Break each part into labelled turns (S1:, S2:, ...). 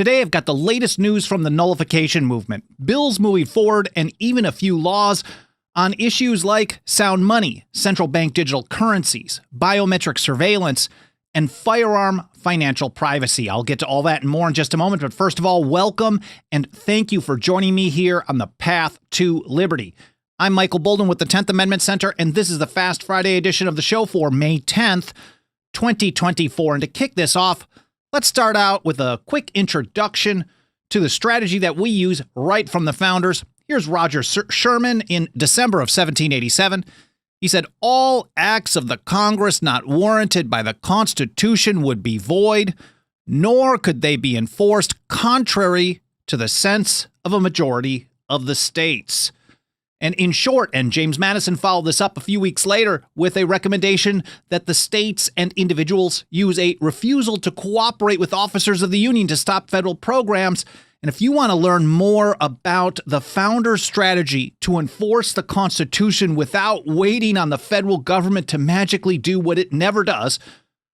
S1: Today, I've got the latest news from the nullification movement, bills moving forward, and even a few laws on issues like sound money, central bank digital currencies, biometric surveillance, and firearm financial privacy. I'll get to all that and more in just a moment. But first of all, welcome and thank you for joining me here on the path to liberty. I'm Michael Bolden with the 10th Amendment Center, and this is the Fast Friday edition of the show for May 10th, 2024. And to kick this off, let's start out with a quick introduction to the strategy that we use right from the founders. Here's Roger Sherman in December of 1787. He said, "All acts of the Congress not warranted by the Constitution would be void, nor could they be enforced contrary to the sense of a majority of the states." And in short, and James Madison followed this up a few weeks later with a recommendation that the states and individuals use a refusal to cooperate with officers of the Union to stop federal programs. And if you want to learn more about the founders' strategy to enforce the Constitution without waiting on the federal government to magically do what it never does,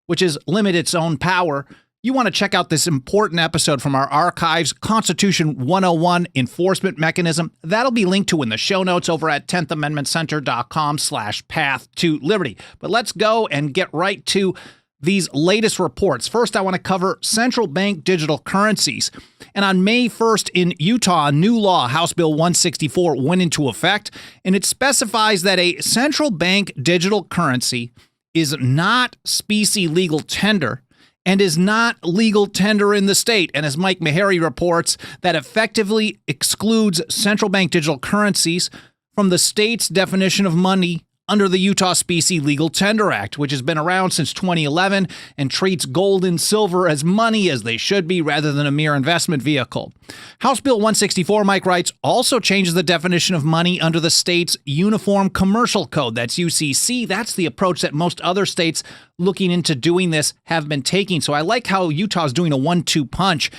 S1: which is limit its own power, you want to check out this important episode from our archives, Constitution 101 Enforcement Mechanism. That'll be linked to in the show notes over at 10thamendmentcenter.com/path to liberty. But let's go and get right to these latest reports. First, I want to cover central bank digital currencies. And on May 1st in Utah, a new law, House Bill 164, went into effect, and it specifies that a central bank digital currency is not specie legal tender and is not legal tender in the state. And as Mike Meharry reports, that effectively excludes central bank digital currencies from the state's definition of money under the Utah Specie Legal Tender Act, which has been around since 2011 and treats gold and silver as money as they should be rather than a mere investment vehicle. House Bill 164, Mike writes, also changes the definition of money under the state's Uniform Commercial Code. That's UCC. That's the approach that most other states looking into doing this have been taking. So I like how Utah's doing a 1-2 punch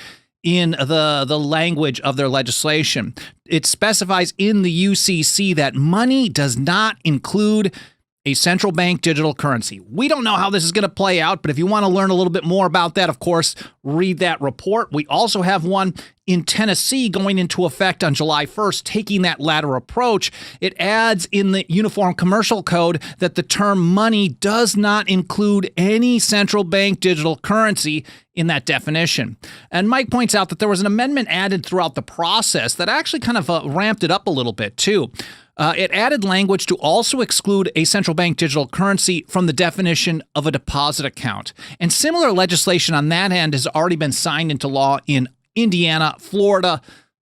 S1: in the language of their legislation. It specifies in the UCC that money does not include a central bank digital currency. We don't know how this is going to play out, but if you want to learn a little bit more about that, of course, read that report. We also have one in Tennessee going into effect on July 1st, taking that latter approach. It adds in the Uniform Commercial Code that the term money does not include any central bank digital currency in that definition. And Mike points out that there was an amendment added throughout the process that actually kind of ramped it up a little bit, too. It added language to also exclude a central bank digital currency from the definition of a deposit account. And similar legislation on that end has already been signed into law in Indiana, Florida,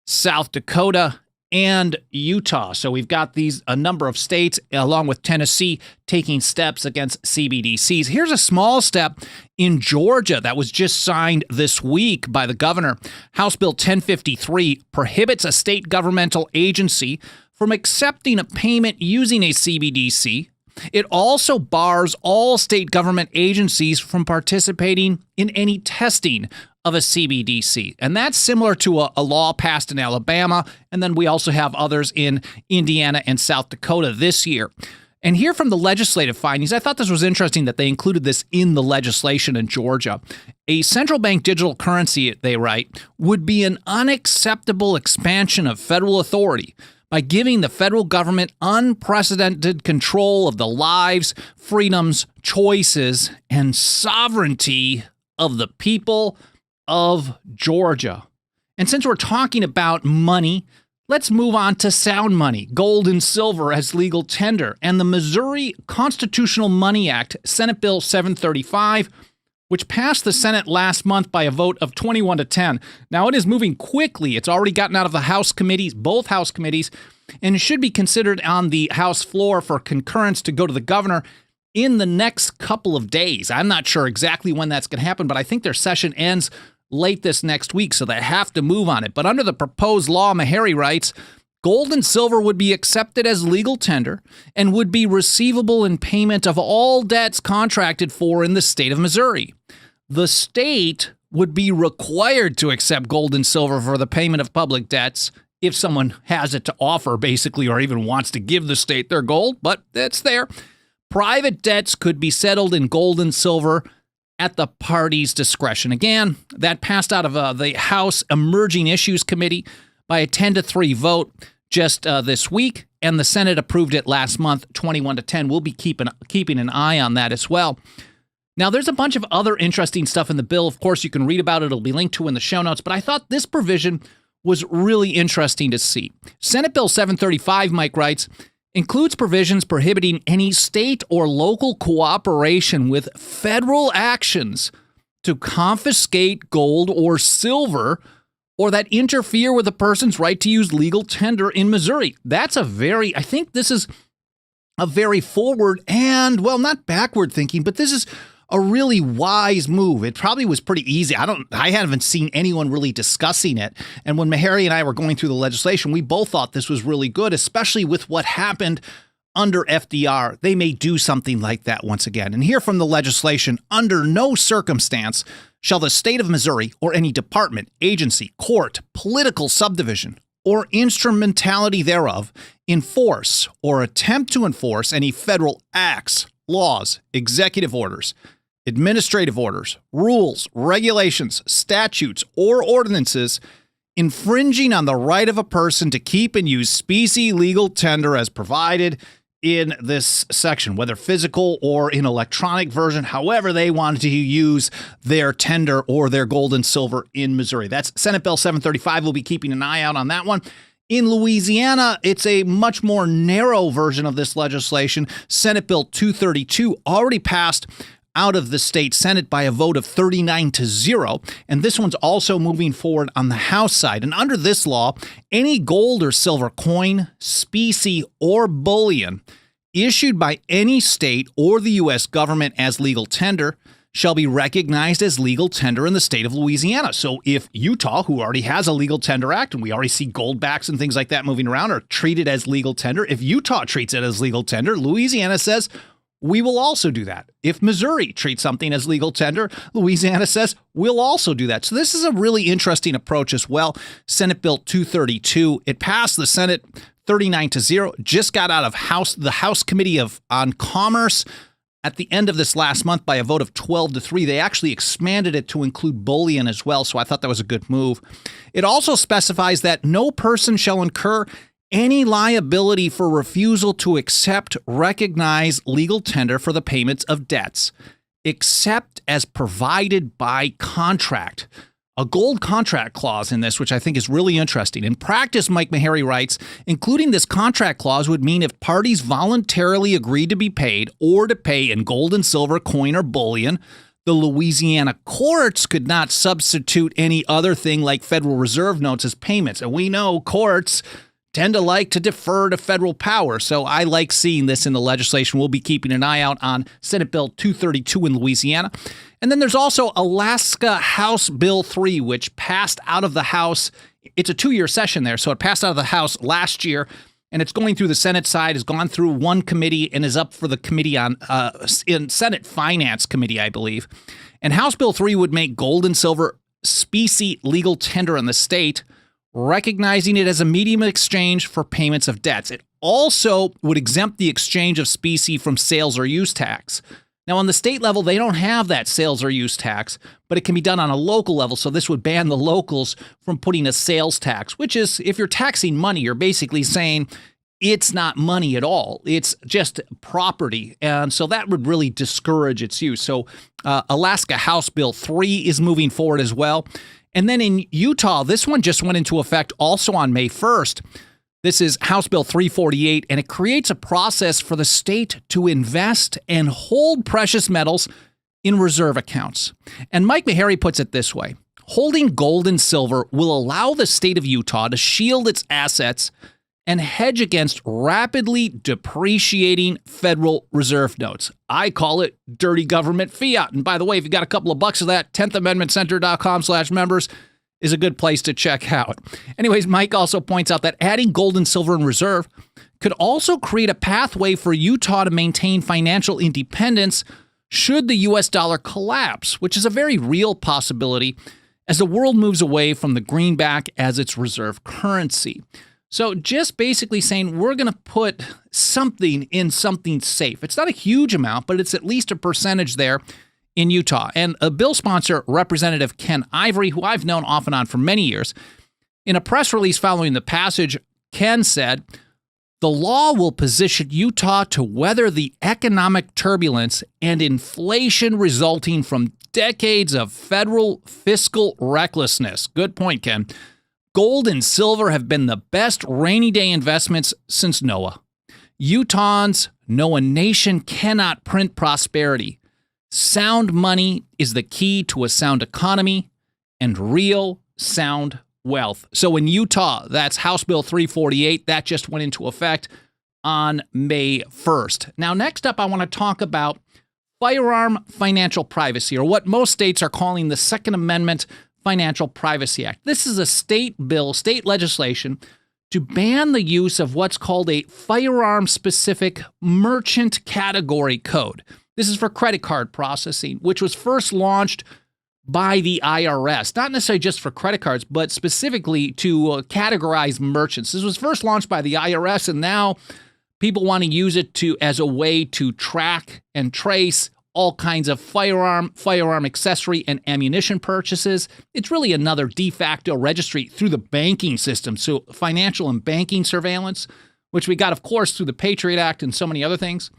S1: South Dakota, and Utah. So we've got a number of states, along with Tennessee, taking steps against CBDCs. Here's a small step in Georgia that was just signed this week by the governor. House Bill 1053 prohibits a state governmental agency from accepting a payment using a CBDC. It also bars all state government agencies from participating in any testing of a CBDC. And that's similar to a law passed in Alabama. And then we also have others in Indiana and South Dakota this year. And here from the legislative findings, I thought this was interesting that they included this in the legislation in Georgia. A central bank digital currency, they write, would be an unacceptable expansion of federal authority by giving the federal government unprecedented control of the lives, freedoms, choices, and sovereignty of the people of Georgia. And since we're talking about money, let's move on to sound money, gold and silver as legal tender, and the Missouri Constitutional Money Act, Senate Bill 735, which passed the Senate last month by a vote of 21-10. Now, it is moving quickly. It's already gotten out of the House committees, both House committees, and it should be considered on the House floor for concurrence to go to the governor in the next couple of days. I'm not sure exactly when that's going to happen, but I think their session ends late this next week, so they have to move on it. But under the proposed law, Meharry writes, gold and silver would be accepted as legal tender and would be receivable in payment of all debts contracted for in the state of Missouri. The state would be required to accept gold and silver for the payment of public debts if someone has it to offer, basically, or even wants to give the state their gold, but it's there. Private debts could be settled in gold and silver at the party's discretion. Again, that passed out of the House Emerging Issues Committee by a 10-3 vote just this week, and the Senate approved it last month, 21-10. We'll be keeping an eye on that as well. Now, there's a bunch of other interesting stuff in the bill. Of course, you can read about it. It'll be linked to in the show notes. But I thought this provision was really interesting to see. Senate Bill 735, Mike writes, includes provisions prohibiting any state or local cooperation with federal actions to confiscate gold or silver or that interfere with a person's right to use legal tender in Missouri. That's I think this is a very forward and, well, not backward thinking, but this is a really wise move. It probably was pretty easy. I haven't seen anyone really discussing it. And when Meharry and I were going through the legislation, we both thought this was really good, especially with what happened under FDR. They may do something like that once again. And here from the legislation, under no circumstance shall the state of Missouri or any department, agency, court, political subdivision, or instrumentality thereof enforce or attempt to enforce any federal acts, laws, executive orders, administrative orders, rules, regulations, statutes, or ordinances infringing on the right of a person to keep and use specie legal tender as provided in this section, whether physical or in electronic version, however they wanted to use their tender or their gold and silver in Missouri. That's Senate Bill 735. We'll be keeping an eye out on that one. In Louisiana, it's a much more narrow version of this legislation. Senate Bill 232 already passed out of the state Senate by a vote of 39-0. And this one's also moving forward on the House side. And under this law, any gold or silver coin, specie, or bullion issued by any state or the U.S. government as legal tender shall be recognized as legal tender in the state of Louisiana. So if Utah, who already has a legal tender act, and we already see gold backs and things like that moving around, are treated as legal tender, if Utah treats it as legal tender, Louisiana says, we will also do that. If Missouri treats something as legal tender, Louisiana says, we'll also do that. So this is a really interesting approach as well. Senate Bill 232, it passed the Senate 39-0, just got out of the House Committee on Commerce at the end of this last month by a vote of 12-3. They actually expanded it to include bullion as well, so I thought that was a good move. It also specifies that no person shall incur any liability for refusal to accept, recognize legal tender for the payments of debts, except as provided by contract. A gold contract clause in this, which I think is really interesting. In practice, Mike Meharry writes, including this contract clause would mean if parties voluntarily agreed to be paid or to pay in gold and silver, coin, or bullion, the Louisiana courts could not substitute any other thing like Federal Reserve notes as payments. And we know courts tend to like to defer to federal power. So I like seeing this in the legislation. We'll be keeping an eye out on Senate Bill 232 in Louisiana. And then there's also Alaska House Bill 3, which passed out of the House. It's a 2-year session there, so it passed out of the House last year, and it's going through the Senate side, has gone through one committee, and is up for the committee in Senate Finance Committee, I believe. And House Bill 3 would make gold and silver specie legal tender in the state, recognizing it as a medium of exchange for payments of debts. It also would exempt the exchange of specie from sales or use tax. Now, on the state level, they don't have that sales or use tax, but it can be done on a local level. So this would ban the locals from putting a sales tax, which is, if you're taxing money, you're basically saying it's not money at all. It's just property. And so that would really discourage its use. So Alaska House Bill 3 is moving forward as well. And then in Utah, this one just went into effect also on May 1st. This is House Bill 348, and it creates a process for the state to invest and hold precious metals in reserve accounts. And Mike Meharry puts it this way: holding gold and silver will allow the state of Utah to shield its assets and hedge against rapidly depreciating Federal Reserve notes. I call it dirty government fiat. And by the way, if you got a couple of bucks of that, 10thamendmentcenter.com/members is a good place to check out. Anyways, Mike also points out that adding gold and silver in reserve could also create a pathway for Utah to maintain financial independence should the U.S. dollar collapse, which is a very real possibility as the world moves away from the greenback as its reserve currency. So just basically saying we're going to put something in something safe. It's not a huge amount, but it's at least a percentage there in Utah. And a bill sponsor, Representative Ken Ivory, who I've known off and on for many years, in a press release following the passage, Ken said, the law will position Utah to weather the economic turbulence and inflation resulting from decades of federal fiscal recklessness. Good point, Ken. Gold and silver have been the best rainy day investments since Noah. Utahns know a nation cannot print prosperity. Sound money is the key to a sound economy and real sound wealth. So in Utah, that's House Bill 348. That just went into effect on May 1st. Now, next up, I want to talk about Firearm Financial Privacy, or what most states are calling the Second Amendment Financial Privacy Act. This is a state bill, state legislation, to ban the use of what's called a firearm-specific merchant category code. This is for credit card processing, which was first launched by the IRS, not necessarily just for credit cards, but specifically to categorize merchants. This was first launched by the IRS, and now people want to use it as a way to track and trace all kinds of firearm accessory, and ammunition purchases. It's really another de facto registry through the banking system. So financial and banking surveillance, which we got, of course, through the Patriot Act and so many other things.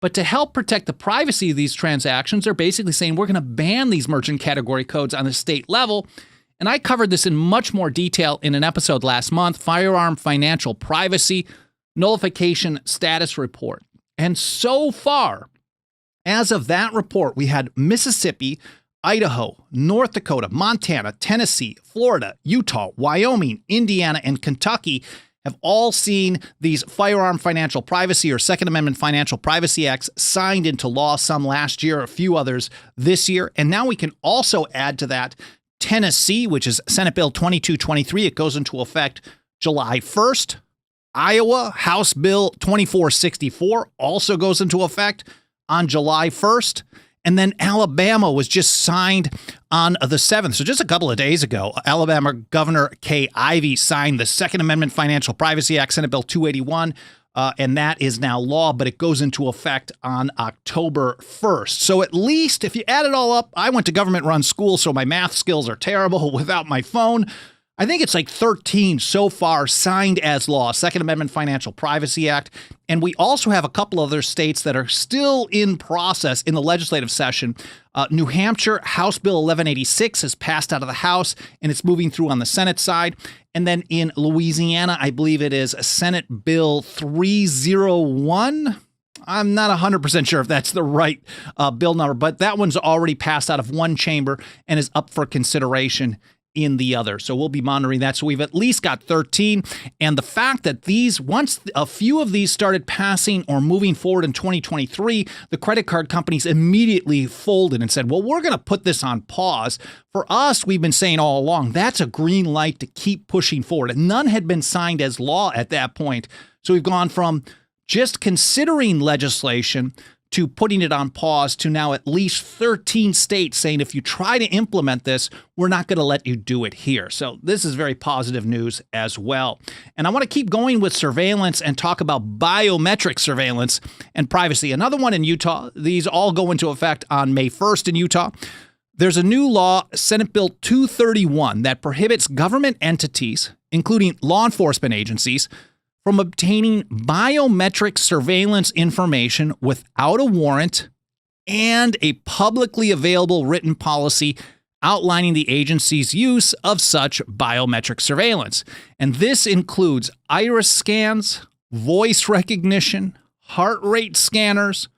S1: But to help protect the privacy of these transactions, they're basically saying we're going to ban these merchant category codes on the state level. And I covered this in much more detail in an episode last month, Firearm Financial Privacy Nullification Status Report. And so far, as of that report, we had Mississippi, Idaho, North Dakota, Montana, Tennessee, Florida, Utah, Wyoming, Indiana, and Kentucky have all seen these Firearm Financial Privacy or Second Amendment Financial Privacy Acts signed into law, some last year, a few others this year. And now we can also add to that Tennessee, which is Senate Bill 2223. It goes into effect July 1st. Iowa, House Bill 2464 also goes into effect on July 1st. And then Alabama was just signed on the 7th. So just a couple of days ago, Alabama Governor Kay Ivey signed the Second Amendment Financial Privacy Act, Senate Bill 281, and that is now law, but it goes into effect on October 1st. So at least, if you add it all up, I went to government-run school, so my math skills are terrible without my phone. I think it's like 13 so far signed as law, Second Amendment Financial Privacy Act. And we also have a couple other states that are still in process in the legislative session. New Hampshire, House Bill 1186 has passed out of the House, and it's moving through on the Senate side. And then in Louisiana, I believe it is Senate Bill 301. I'm not 100% sure if that's the right bill number, but that one's already passed out of one chamber and is up for consideration in the other. So we'll be monitoring that. So we've at least got 13. And the fact that once a few of these started passing or moving forward in 2023, the credit card companies immediately folded and said, well, we're going to put this on pause. For us, we've been saying all along, that's a green light to keep pushing forward. And none had been signed as law at that point. So we've gone from just considering legislation to putting it on pause to now at least 13 states saying, if you try to implement this, we're not going to let you do it here. So this is very positive news as well. And I want to keep going with surveillance and talk about biometric surveillance and privacy. Another one in Utah. These all go into effect on May 1st in Utah. There's a new law, Senate Bill 231, that prohibits government entities, including law enforcement agencies, from obtaining biometric surveillance information without a warrant and a publicly available written policy outlining the agency's use of such biometric surveillance. And this includes iris scans, voice recognition, heart rate scanners,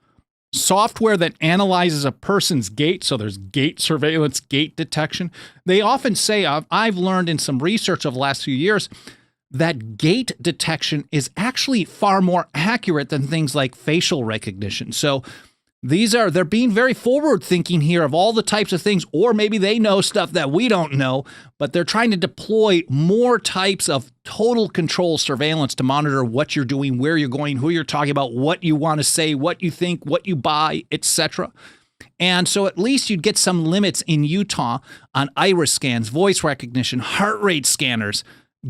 S1: software that analyzes a person's gait. So there's gait surveillance, gait detection. They often say, I've learned in some research of the last few years, that gait detection is actually far more accurate than things like facial recognition. So they're being very forward thinking here of all the types of things, or maybe they know stuff that we don't know, but they're trying to deploy more types of total control surveillance to monitor what you're doing, where you're going, who you're talking about, what you want to say, what you think, what you buy, etc. And so at least you'd get some limits in Utah on iris scans, voice recognition, heart rate scanners,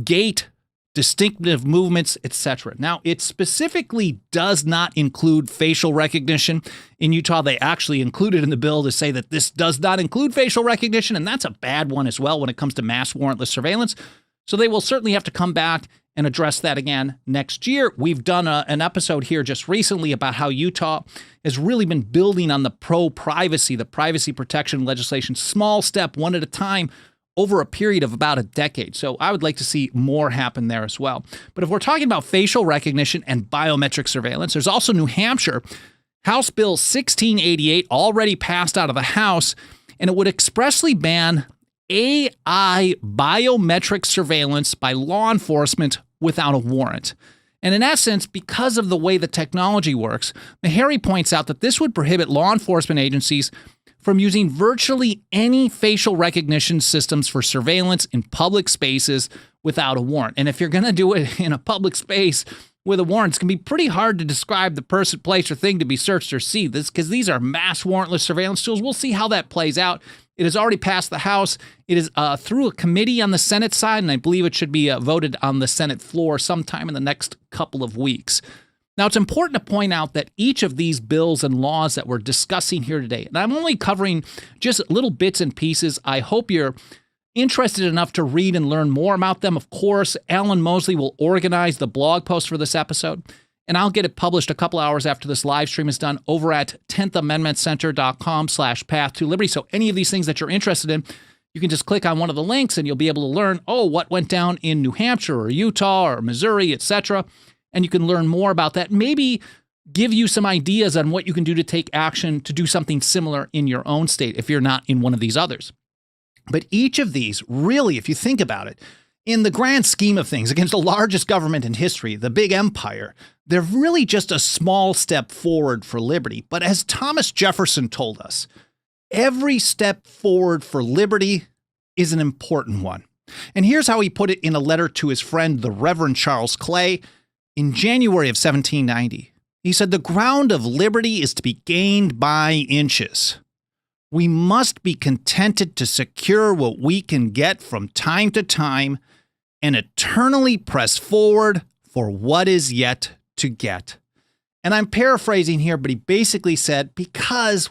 S1: gait distinctive movements, etc. Now, it specifically does not include facial recognition. In Utah, they actually included in the bill to say that this does not include facial recognition, and that's a bad one as well when it comes to mass warrantless surveillance. So they will certainly have to come back and address that again next year. We've done an episode here just recently about how Utah has really been building on the pro-privacy, the privacy protection legislation, small step, one at a time, over a period of about a decade. So I would like to see more happen there as well. But if we're talking about facial recognition and biometric surveillance, there's also New Hampshire. House Bill 1688 already passed out of the House, and it would expressly ban AI biometric surveillance by law enforcement without a warrant. And in essence, because of the way the technology works, Meharry points out that this would prohibit law enforcement agencies from using virtually any facial recognition systems for surveillance in public spaces without a warrant. And if you're going to do it in a public space with a warrant, it's going to be pretty hard to describe the person, place, or thing to be searched or see this, because these are mass warrantless surveillance tools. We'll see how that plays out. It has already passed the House. It is through a committee on the Senate side, and I believe it should be voted on the Senate floor sometime in the next couple of weeks. Now, it's important to point out that each of these bills and laws that we're discussing here today, and I'm only covering just little bits and pieces. I hope you're interested enough to read and learn more about them. Of course, Alan Mosley will organize the blog post for this episode, and I'll get it published a couple hours after this live stream is done over at 10thamendmentcenter.com/path-to-liberty. So any of these things that you're interested in, you can just click on one of the links and you'll be able to learn, what went down in New Hampshire or Utah or Missouri, etc. And you can learn more about that, maybe give you some ideas on what you can do to take action to do something similar in your own state if you're not in one of these others. But each of these, really, if you think about it, in the grand scheme of things, against the largest government in history, the big empire, they're really just a small step forward for liberty. But as Thomas Jefferson told us, every step forward for liberty is an important one. And here's how he put it in a letter to his friend, the Reverend Charles Clay, in January of 1790. He said, "The ground of liberty is to be gained by inches. We must be contented to secure what we can get from time to time and eternally press forward for what is yet to get." And I'm paraphrasing here, but he basically said,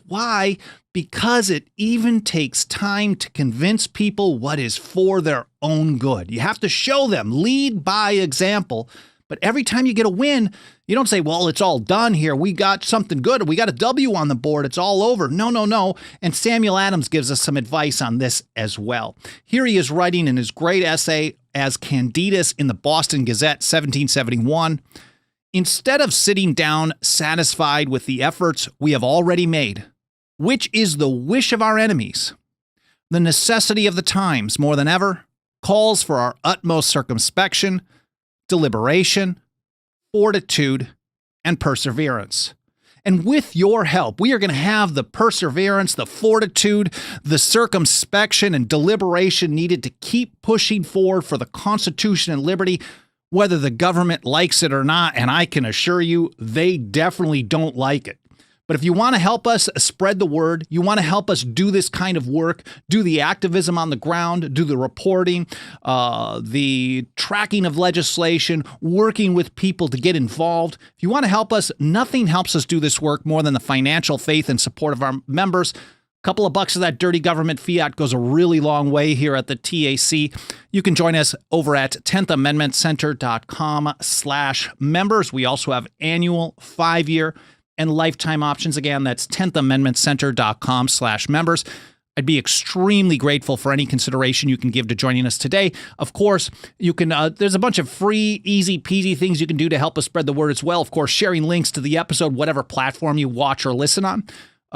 S1: why? Because it even takes time to convince people what is for their own good. You have to show them, lead by example. But every time you get a win, you don't say, well, it's all done here. We got something good. We got a W on the board. It's all over. No. And Samuel Adams gives us some advice on this as well. Here he is writing in his great essay as Candidus in the Boston Gazette, 1771. "Instead of sitting down satisfied with the efforts we have already made, which is the wish of our enemies, the necessity of the times more than ever calls for our utmost circumspection, deliberation, fortitude, and perseverance. And with your help, we are going to have the perseverance, the fortitude, the circumspection, and deliberation needed to keep pushing forward for the Constitution and liberty, whether the government likes it or not. And I can assure you, they definitely don't like it. But if you want to help us spread the word, you want to help us do this kind of work, do the activism on the ground, do the reporting, the tracking of legislation, working with people to get involved. If you want to help us, nothing helps us do this work more than the financial faith and support of our members. A couple of bucks of that dirty government fiat goes a really long way here at the TAC. You can join us over at 10thamendmentcenter.com/members. We also have annual, 5-year, and lifetime options. Again, that's 10thamendmentcenter.com/members. I'd be extremely grateful for any consideration you can give to joining us today. Of course, you can. There's a bunch of free, easy peasy things you can do to help us spread the word as well. Of course, sharing links to the episode, whatever platform you watch or listen on.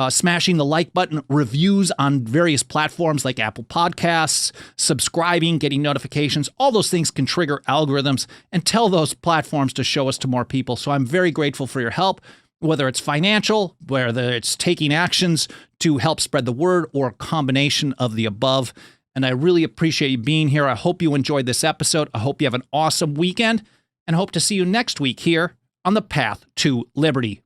S1: Smashing the like button, reviews on various platforms like Apple Podcasts, subscribing, getting notifications. All those things can trigger algorithms and tell those platforms to show us to more people. So I'm very grateful for your help. Whether it's financial, whether it's taking actions to help spread the word, or a combination of the above. And I really appreciate you being here. I hope you enjoyed this episode. I hope you have an awesome weekend, and hope to see you next week here on the Path to Liberty.